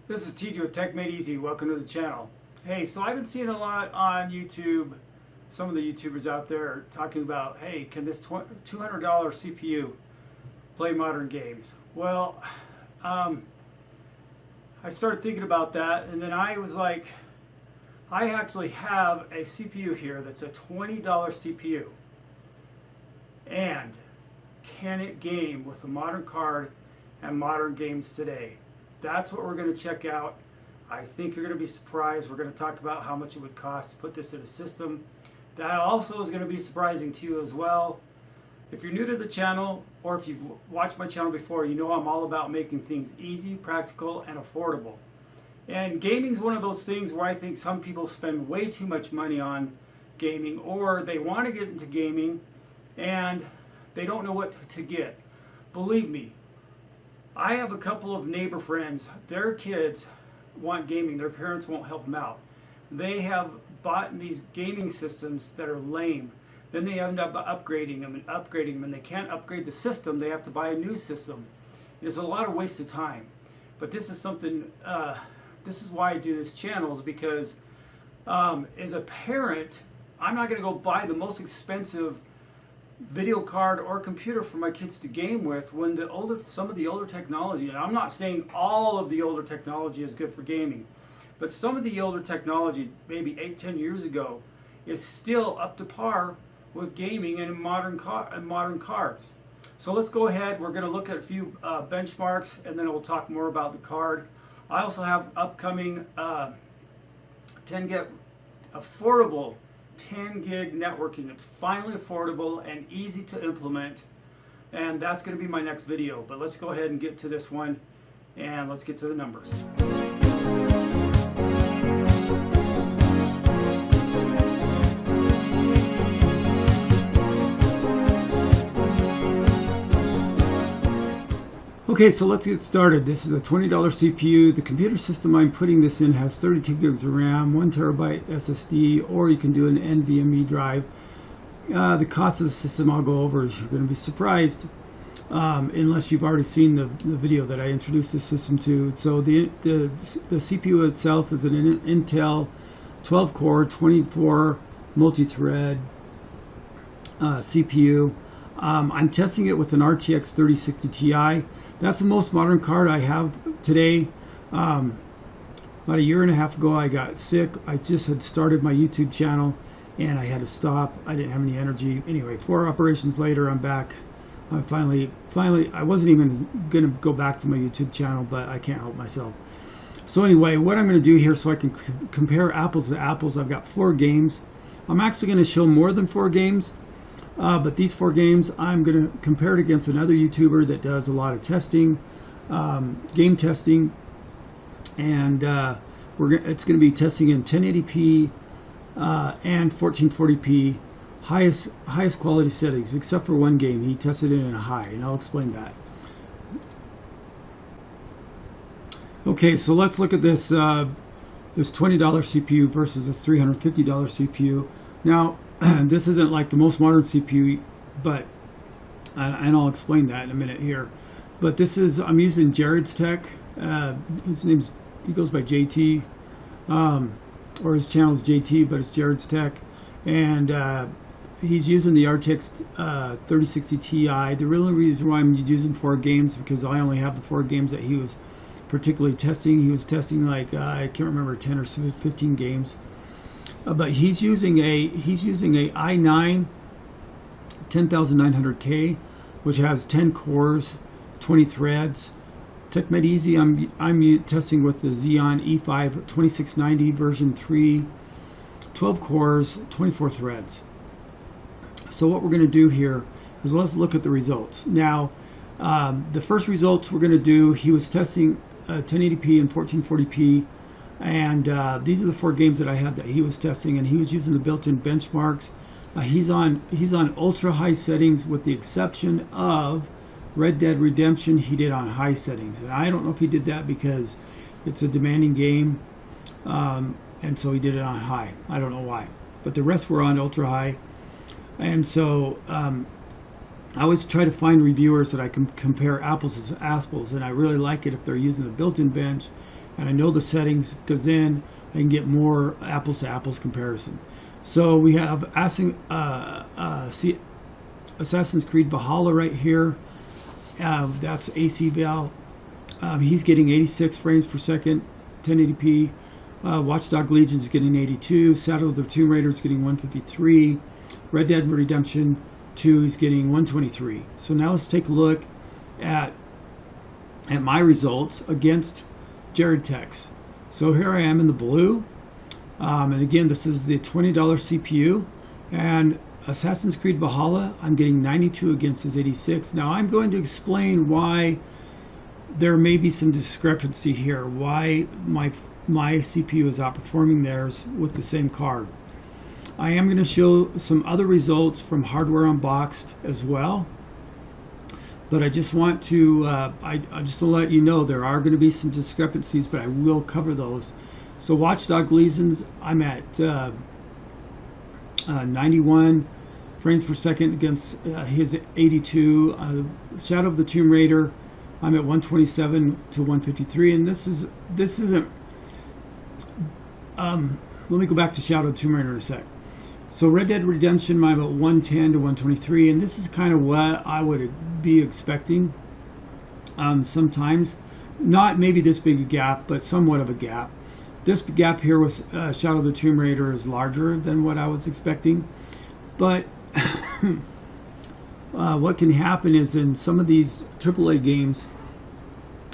This is TJ with TMEZ. Welcome to the channel. Hey, so I've been seeing a lot on YouTube, some of the YouTubers out there talking about, hey, can this $200 CPU play modern games? Well, I started thinking about that, and then I was like, I actually have a CPU here that's a $20 CPU. And can it game with a modern card and modern games today? That's what we're going to check out. I think you're going to be surprised. We're going to talk about how much it would cost to put this in a system. That also is going to be surprising to you as well. If you're new to the channel, or if you've watched my channel before, you know I'm all about making things easy, practical, and affordable. And gaming is one of those things where I think some people spend way too much money on gaming, or they want to get into gaming and they don't know what to get. Believe me, I have a couple of neighbor friends, their kids want gaming, their parents won't help them out. They have bought these gaming systems that are lame. Then they end up upgrading them, and they can't upgrade the system, they have to buy a new system. It's a lot of waste of time. But this is something, this is why I do this channel, is because as a parent, I'm not going to go buy the most expensive video card or computer for my kids to game with when some of the older technology, and I'm not saying all of the older technology is good for gaming, but some of the older technology, maybe 8-10 years ago, is still up to par with gaming and modern cards. So let's go ahead. We're going to look at a few benchmarks, and then we'll talk more about the card. I also have upcoming 10 gig affordable 10 gig networking. It's finally affordable and easy to implement, and that's going to be my next video. But let's go ahead and get to this one, and let's get to the numbers. Okay, so let's get started. This is a $20 CPU. The computer system I'm putting this in has 32 gigs of RAM, 1 terabyte SSD, or you can do an NVMe drive. The cost of the system I'll go over. You're going to be surprised unless you've already seen the video that I introduced the system to. So the CPU itself is an Intel 12-core, 24 multi-thread CPU. I'm testing it with an RTX 3060 Ti. That's the most modern card I have today. About a year and a half ago I got sick. I just had started my YouTube channel and I had to stop. I didn't have any energy. Anyway, 4 operations later I'm back. I finally, I wasn't even going to go back to my YouTube channel, but I can't help myself. So anyway, what I'm going to do here so I can compare apples to apples, I've got 4 games. I'm actually going to show more than 4 games. But these 4 games, I'm going to compare it against another YouTuber that does a lot of testing, game testing, and it's going to be testing in 1080p and 1440p, highest quality settings, except for one game. He tested it in a high, and I'll explain that. Okay, so let's look at this this $20 CPU versus this $350 CPU. Now, this isn't like the most modern CPU, but and I'll explain that in a minute here. But this is, I'm using Jarrod's Tech. He goes by JT, or his channel is JT, but it's Jarrod's Tech, and he's using the RTX 3060 Ti. The real reason why I'm using 4 games because I only have the 4 games that he was particularly testing. He was testing like I can't remember, 10 or 15 games. But he's using a i9 10900K, which has 10 cores, 20 threads. TMEZ, I'm testing with the Xeon E5 2690 version 3, 12 cores, 24 threads. So what we're going to do here is let's look at the results. Now, the first results we're going to do, he was testing 1080p and 1440p. And these are the 4 games that I had that he was testing, and he was using the built-in benchmarks. He's on ultra high settings, with the exception of Red Dead Redemption. He did on high settings, and I don't know if he did that because it's a demanding game, and so he did it on high. I don't know why, but the rest were on ultra high. And so I always try to find reviewers that I can compare apples to apples, and I really like it if they're using the built-in bench and I know the settings because then I can get more apples to apples comparison. So we have Assassin's Creed Valhalla right here. That's AC Val. He's getting 86 frames per second, 1080p. Watchdog Legion is getting 82. Shadow of the Tomb Raider is getting 153. Red Dead Redemption 2 is getting 123. So now let's take a look at my results against Jarrod Tech's. So here I am in the blue, and again this is the $20 CPU, and Assassin's Creed Valhalla I'm getting 92 against his 86. Now I'm going to explain why there may be some discrepancy here, why my CPU is outperforming theirs with the same card. I am going to show some other results from Hardware Unboxed as well, but I just want to just to let you know there are going to be some discrepancies, but I will cover those. So Watchdog Legions, I'm at 91 frames per second against his 82. Shadow of the Tomb Raider, I'm at 127 to 153, and this isn't. Let me go back to Shadow of the Tomb Raider in a sec. So Red Dead Redemption, I'm at 110 to 123, and this is kind of what I would be expecting. Sometimes, not maybe this big a gap, but somewhat of a gap. This gap here with Shadow of the Tomb Raider is larger than what I was expecting, but what can happen is in some of these AAA games,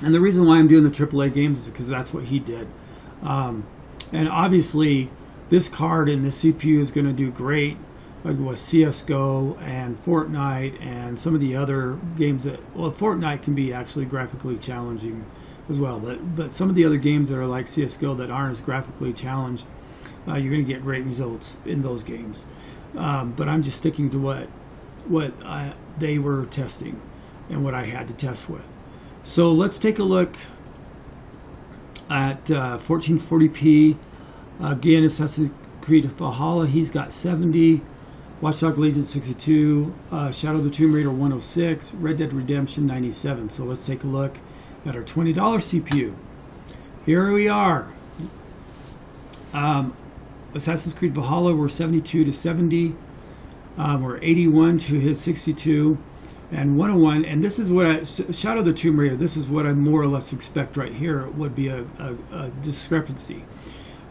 and the reason why I'm doing the AAA games is because that's what he did. And obviously, this card and this CPU is going to do great with CSGO and Fortnite and some of the other games that, well, Fortnite can be actually graphically challenging as well, but some of the other games that are like CSGO that aren't as graphically challenged, you're going to get great results in those games. But I'm just sticking to what they were testing and what I had to test with. So let's take a look at 1440p. Again, Assassin's Creed Valhalla, he's got 70. Watchdog Legion 62. Shadow of the Tomb Raider 106. Red Dead Redemption 97. So let's take a look at our $20 CPU. Here we are. Assassin's Creed Valhalla, we're 72 to 70. We're 81 to his 62. And 101, and this is what Shadow of the Tomb Raider, this is what I more or less expect right here. It would be a discrepancy.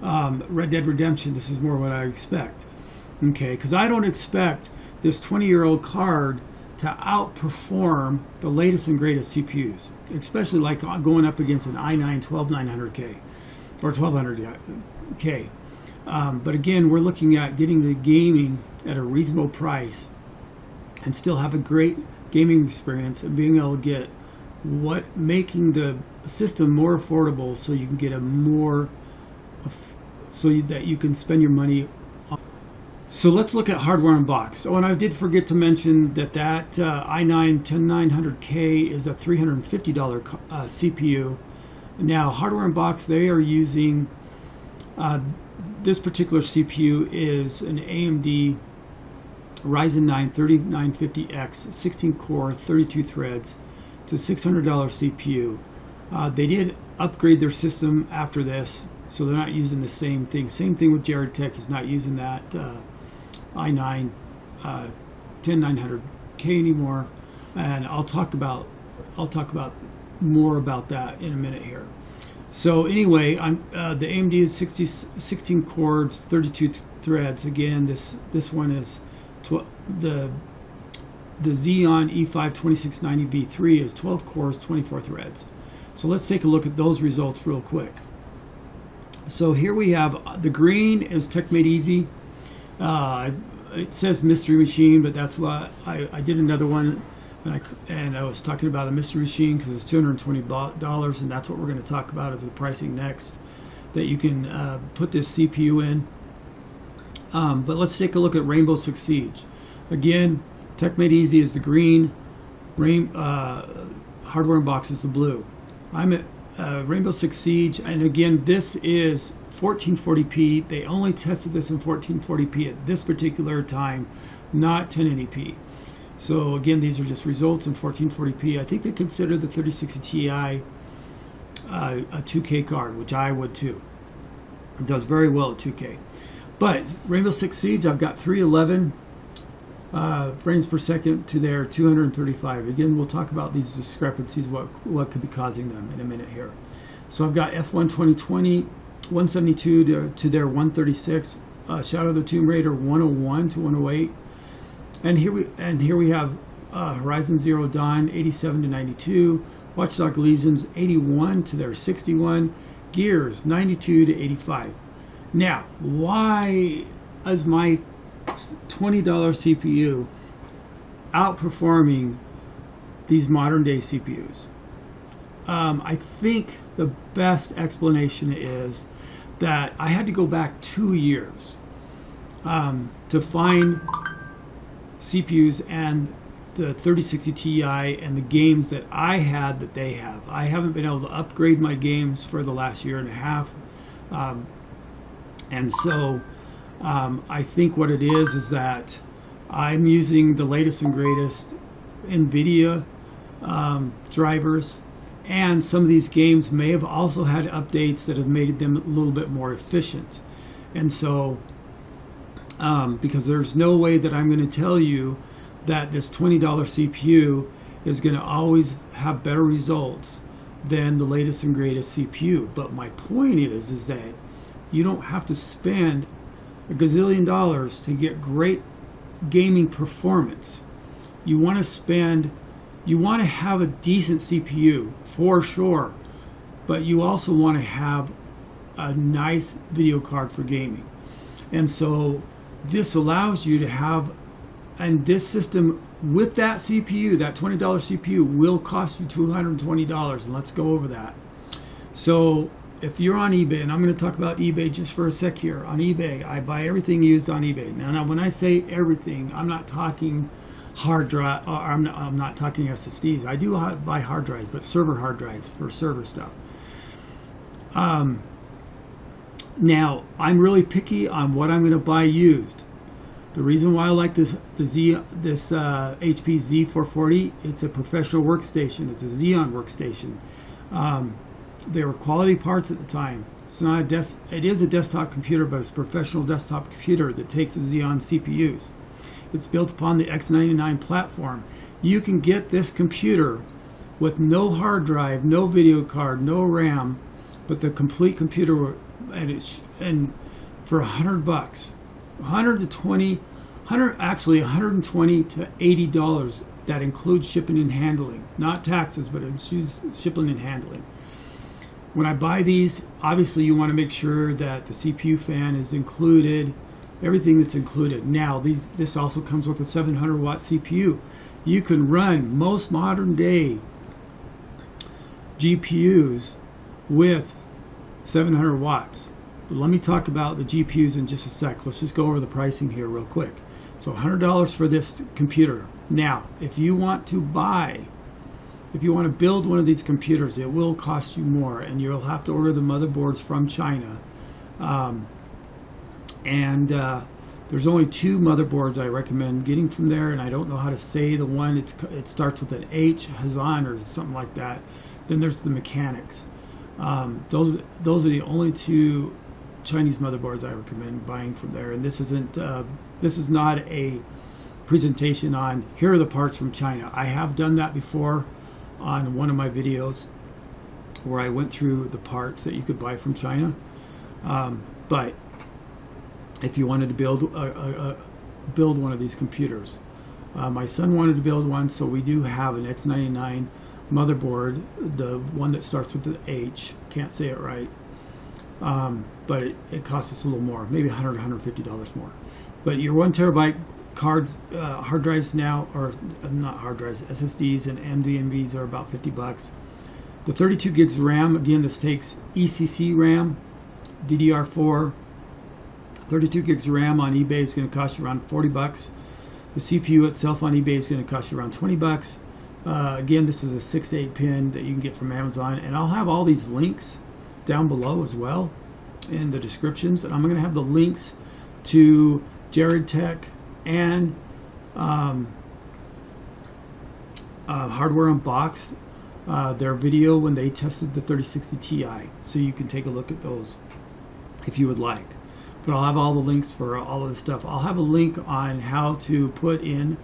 Red Dead Redemption, this is more what I expect. Okay, because I don't expect this 20-year-old card to outperform the latest and greatest CPUs, especially like going up against an i9 12900K or 1200K. But again, we're looking at getting the gaming at a reasonable price and still have a great gaming experience and being able to get making the system more affordable so you can get a more so that you can spend your money on. So let's look at Hardware Unboxed. Oh, and I did forget to mention that i9 10900K is a $350 CPU. Now Hardware Unboxed, they are using this particular CPU is an AMD Ryzen 9 3950X 16 core 32 threads. It's a $600 CPU. They did upgrade their system after this, so they're not using the same thing. Same thing with Jarrod Tech, is not using that i9 10900K anymore, and I'll talk about more about that in a minute here. So anyway, the AMD is 16 cores, 32 threads. Again, this one is the Xeon E5 2690V3 is 12 cores, 24 threads. So let's take a look at those results real quick. So here we have the green is TMEZ. It says Mystery Machine, but that's what I did another one, and I was talking about a Mystery Machine because it's $220, and that's what we're going to talk about as the pricing next, that you can put this CPU in. But let's take a look at Rainbow Six Siege. Again, TMEZ is the green, Hardware Unboxed is the blue. I'm at Rainbow Six Siege, and again, this is 1440p. They only tested this in 1440p at this particular time, not 1080p. So again, these are just results in 1440p. I think they consider the 3060 Ti a 2K card, which I would too. It does very well at 2K. But Rainbow Six Siege, I've got 311 frames per second to their 235. Again, we'll talk about these discrepancies, what could be causing them in a minute here. So I've got F1 2020, 172 to their 136. Shadow of the Tomb Raider 101 to 108. And here we have Horizon Zero Dawn 87 to 92. Watch Dogs Legions 81 to their 61. Gears 92 to 85. Now, why is my $20 CPU outperforming these modern day CPUs? I think the best explanation is that I had to go back 2 years to find CPUs and the 3060 Ti and the games that I had that they have. I haven't been able to upgrade my games for the last year and a half. And so I think what it is that I'm using the latest and greatest Nvidia drivers, and some of these games may have also had updates that have made them a little bit more efficient. And so because there's no way that I'm going to tell you that this $20 CPU is going to always have better results than the latest and greatest CPU. But my point is that you don't have to spend a gazillion dollars to get great gaming performance. You want to have a decent CPU for sure, but you also want to have a nice video card for gaming. And so this allows you to have, and this system with that CPU, that $20 CPU, will cost you $220, and let's go over that. So if you're on eBay, and I'm going to talk about eBay just for a sec here. On eBay, I buy everything used on eBay. Now when I say everything, I'm not talking hard drive, or I'm not talking SSDs. I do buy hard drives, but server hard drives for server stuff. Now I'm really picky on what I'm going to buy used. The reason why I like this HP Z440, it's a professional workstation. It's a Xeon workstation. They were quality parts at the time. It's not it is a desktop computer, but it's a professional desktop computer that takes the Xeon CPUs. It's built upon the X99 platform. You can get this computer with no hard drive, no video card, no RAM, but the complete computer, and for $100, $120 to $80. That includes shipping and handling, not taxes, but it's shipping and handling. When I buy these, obviously you want to make sure that the CPU fan is included, everything that's included. Now this also comes with a 700 watt CPU. You can run most modern day GPUs with 700 watts. But let me talk about the GPUs in just a sec. Let's just go over the pricing here real quick. So $100 for this computer. Now, if you want to build one of these computers, it will cost you more, and you'll have to order the motherboards from China. There's only 2 motherboards I recommend getting from there, and I don't know how to say the one. It starts with an H, Hazan, or something like that. Then there's the Mechanics. Those are the only 2 Chinese motherboards I recommend buying from there. And this is not a presentation on here are the parts from China. I have done that before on one of my videos where I went through the parts that you could buy from China. But if you wanted to build one of these computers, my son wanted to build one, so we do have an X99 motherboard, the one that starts with the H. Can't say it right, but it costs us a little more, maybe $100, $150 more. But your 1 terabyte cards, hard drives now, or not hard drives, SSDs and NVMe's are about $50. The 32 gigs RAM, again, this takes ECC RAM, DDR4. 32 gigs RAM on eBay is going to cost you around $40. The CPU itself on eBay is going to cost you around $20. Again, this is a 6 to 8 pin that you can get from Amazon, and I'll have all these links down below as well in the descriptions. And I'm going to have the links to Jarrod Tech and Hardware Unboxed their video when they tested the 3060 Ti, so you can take a look at those if you would like. But I'll have all the links for all of this stuff. I'll have a link on how to put in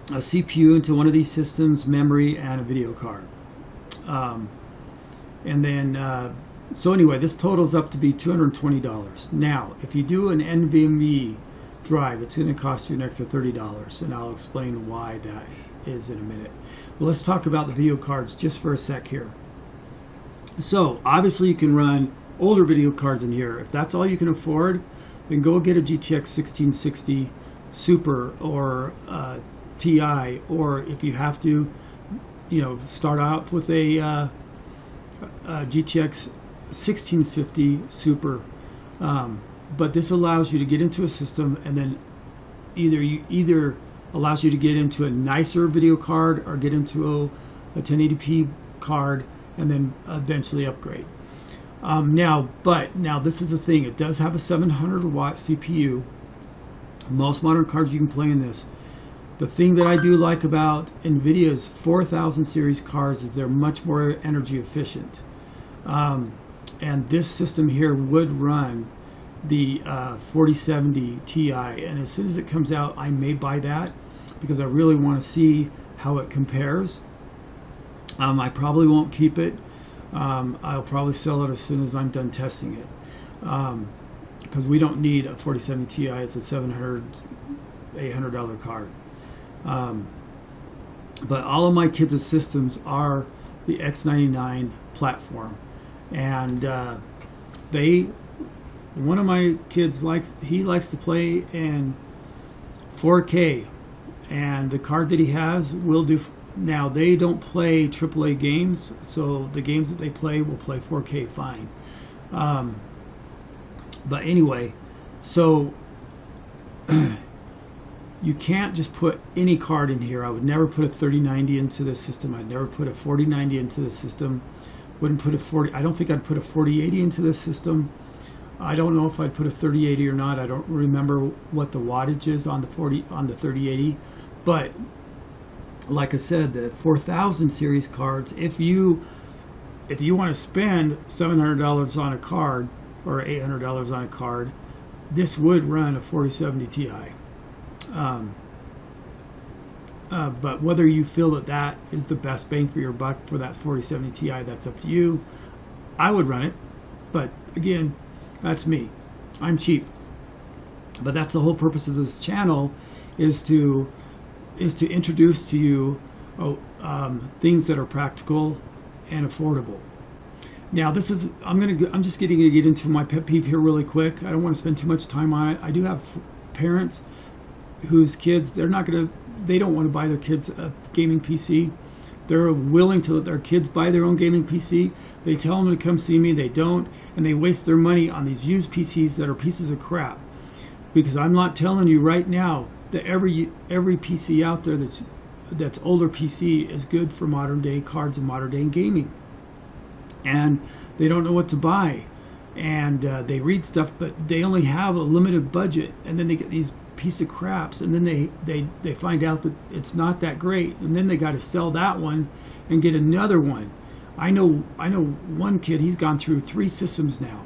a CPU into one of these systems, memory, and a video card. And then, so anyway, this totals up to be $220. Now, if you do an NVMe drive, it's going to cost you an extra $30, and I'll explain why that is in a minute. But let's talk about the video cards just for a sec here. So, obviously you can run older video cards in here. If that's all you can afford, then go get a GTX 1660 Super or Ti, or if you have to, you know, start out with a GTX 1650 Super. But this allows you to get into a system, and then either allows you to get into a nicer video card or get into a 1080p card, and then eventually upgrade. Now this is the thing. It does have a 700 watt CPU. Most modern cards you can play in this. The thing that I do like about Nvidia's 4000 series cards is they're much more energy efficient. And this system here would run the 4070 Ti, and as soon as it comes out, I may buy that because I really want to see how it compares. I probably won't keep it. I'll probably sell it as soon as I'm done testing it, because we don't need a 4070 Ti. It's a $700, $800 card. But all of my kids' systems are the X99 platform, and one of my kids likes to play in 4K, and the card that he has will do. Now, they don't play AAA games, so the games that they play will play 4K fine. But anyway, so you can't just put any card in here. I would never put a 3090 into this system. I'd never put a 4090 into the system. Wouldn't put I don't think I'd put a 4080 into this system. I don't know if I'd put a 3080 or not. I don't remember what the wattage is on the 3080. But like I said, the 4000 series cards, if you want to spend $700 on a card or $800 on a card, this would run a 4070 Ti. But whether you feel that is the best bang for your buck for that 4070 Ti, that's up to you. I would run it, but again, that's me. I'm cheap. But that's the whole purpose of this channel, is to introduce to you things that are practical and affordable. Now, this is I'm just getting to get into my pet peeve here really quick. I don't want to spend too much time on it. I do have parents whose kids, they don't want to buy their kids a gaming PC. They're willing to let their kids buy their own gaming PC. They tell them to come see me, they don't, and they waste their money on these used PCs that are pieces of crap. Because I'm not telling you right now that every PC out there that's older PC is good for modern day cards and modern day gaming. And they don't know what to buy, and they read stuff, but they only have a limited budget, and then they get these piece of craps, and then they find out that it's not that great, and then they got to sell that one and get another one. I know one kid, he's gone through 3 systems now,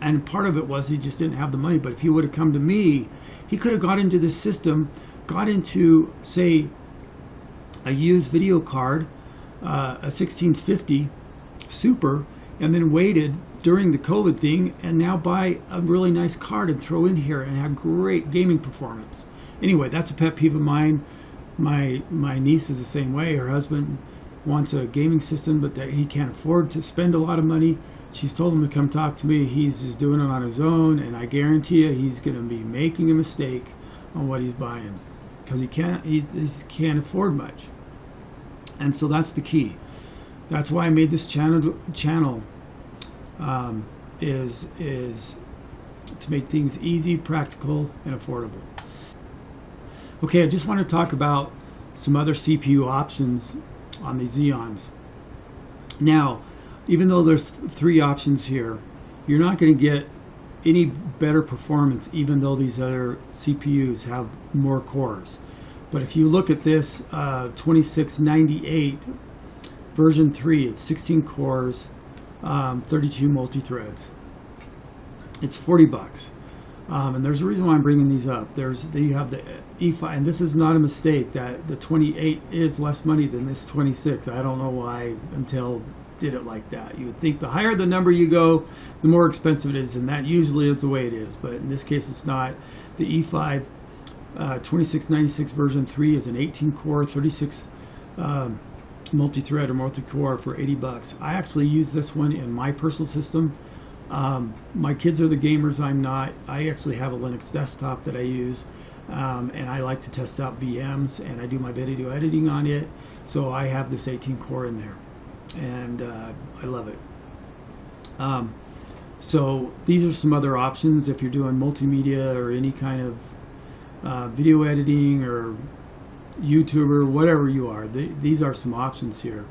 and part of it was he just didn't have the money. But if he would have come to me, he could have got into this system, got into, say, a used video card, a 1650 Super, and then waited during the COVID thing, and now buy a really nice card and throw in here and have great gaming performance. Anyway, that's a pet peeve of mine. My niece is the same way. Her husband wants a gaming system, but that he can't afford to spend a lot of money. She's told him to come talk to me. He's just doing it on his own, and I guarantee you he's going to be making a mistake on what he's buying, because he can't afford much. And so that's the key. That's why I made this channel is to make things easy, practical, and affordable. Okay, I just want to talk about some other CPU options on the Xeons. Now, even though there's 3 options here, you're not going to get any better performance even though these other CPUs have more cores. But if you look at this 2698 version 3, it's 16 cores, 32 multi-threads. It's $40. And there's a reason why I'm bringing these up. You have the E5, and this is not a mistake that the 28 is less money than this 26. I don't know why Intel did it like that. You would think the higher the number you go, the more expensive it is, and that usually is the way it is. But in this case, it's not. The E5 2696 version 3 is an 18-core, 36 multi-thread or multi-core for $80. I actually use this one in my personal system. My kids are the gamers, I'm not. I actually have a Linux desktop that I use, and I like to test out VMs, and I do my video editing on it, so I have this 18 core in there, and I love it. So these are some other options if you're doing multimedia or any kind of video editing or YouTuber, whatever you are. These are some options here.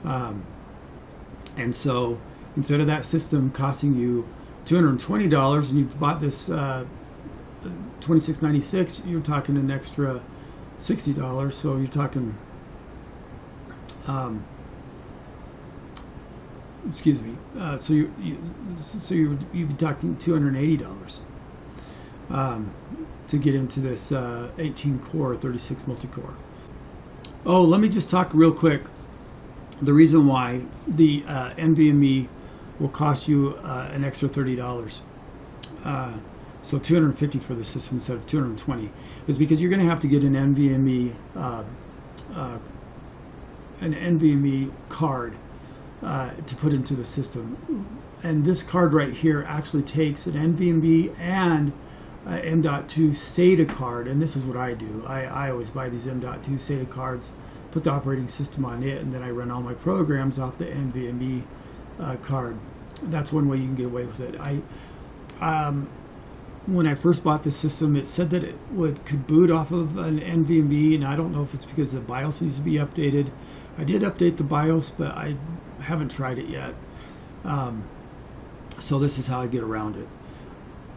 And so instead of that system costing you $220 and you've bought this $26.96, you're talking an extra $60. So you're talking, excuse me. So you'd be talking $280 to get into this 18-core, 36 multi-core. Oh, let me just talk real quick. The reason why the NVMe will cost you an extra $30, so $250 for the system instead of $220, is because you're going to have to get an NVMe card to put into the system. And this card right here actually takes an NVMe and M.2 SATA card, and this is what I do. I always buy these M.2 SATA cards, put the operating system on it, and then I run all my programs off the NVMe card. That's one way you can get away with it. When I first bought this system, it said that it could boot off of an NVMe, and I don't know if it's because the BIOS needs to be updated. I did update the BIOS, but I haven't tried it yet. So this is how I get around it.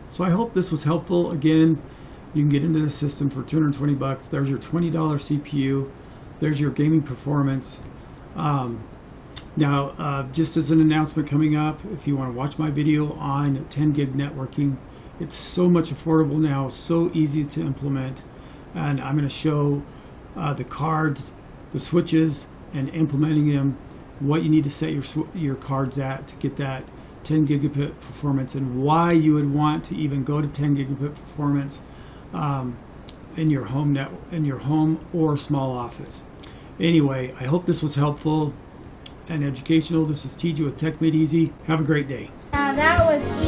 So I hope this was helpful. Again, you can get into the system for $220. There's your $20 CPU. There's your gaming performance. Now, just as an announcement coming up, if you want to watch my video on 10 gig networking, it's so much affordable now, so easy to implement, and I'm going to show the cards, the switches, and implementing them, what you need to set your cards at to get that 10 gigabit performance, and why you would want to even go to 10 gigabit performance in your home or small office. Anyway, I hope this was helpful and educational. This is TJ with Tech Made Easy. Have a great day. Now that was easy.